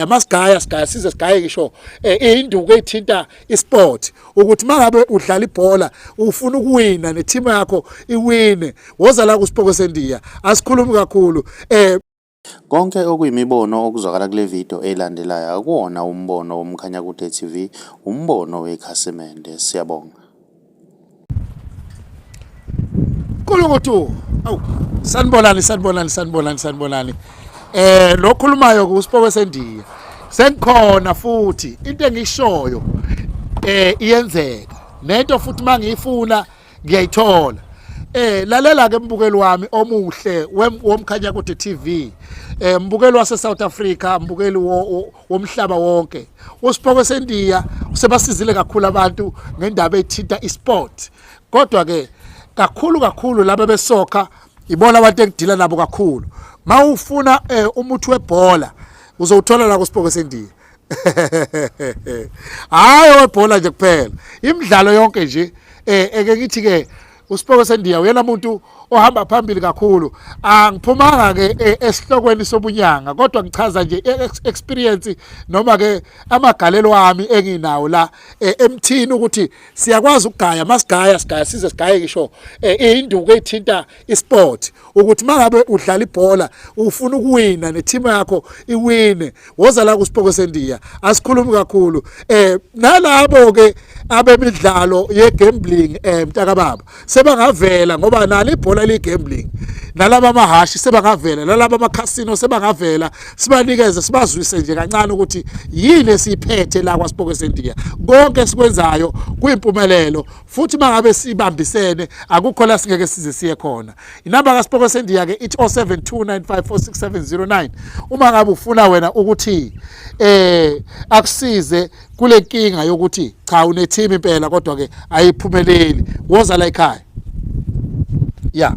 Amasigaya size sigaye ngisho induku ethinta isport ukuthi mangabe udlala ibhola ufuna ukuwina neteam yakho iwine woza la kuSipoko sendiya asikhulumi kakhulu konke okuyimibono okuzwakala kule video elandelayo akuwona umbono womkhanya kude TV umbono wekhasimende siyabonga Kulungutu awu sanibonani lokhulumayo kuSipoko sendiya sengikhona futhi into engishoyo iyenzeka nento futhi mangiyifuna ngiyayithola lalela ke mbukeli wami omuhle womkhanya kude TV mbukeli wase South Africa mbukeli womhlaba wonke uSipoko sendiya usebasizile kakhulu abantu ngendaba ethinta isport kodwa ke kakhulu laba besoka ibona abantu engidila nabo kakhulu mawufuna umuthi webhola uzowuthola la kuSipoko sendiya hayi webhola nje kuphela imidlalo yonke nje eke ngithi ke uSipoko sendiya uyena umuntu ohamba phambili kakhulu angiphumanga ke esihlokweni sobunyanga kodwa ngichaza nje experience noma ke amagalelo wami enginawo la emthini ukuthi siyakwazi ukugaya masigaya size sigaye ngisho induku ethinta isport ukuthi mangabe udlala ibhola ufuna ukuwina neteam yakho iwine woza la kuSipoko sendiya asikhulumi kakhulu nalabo ke abemidlalo yegambling mntakababa sebangavela ngoba nalo ibhola ligambling nalabo amahashi sebangavela nalabo amakhasino sebangavela sibanikeze sibazwise nje kancane ukuthi yini esiphethe la kwaSipoko sendiya konke sikwenzayo kuyimpumelelo futhi mangabe sibambisene akukho la singeke size siye khona inamba kaSipoko sendiya ke ithi 0729546709 uma ngabe ufuna wena ukuthi akusize kule nkinga yokuthi cha une team impela kodwa ke ayiphumeleli woza la ekhaya yeah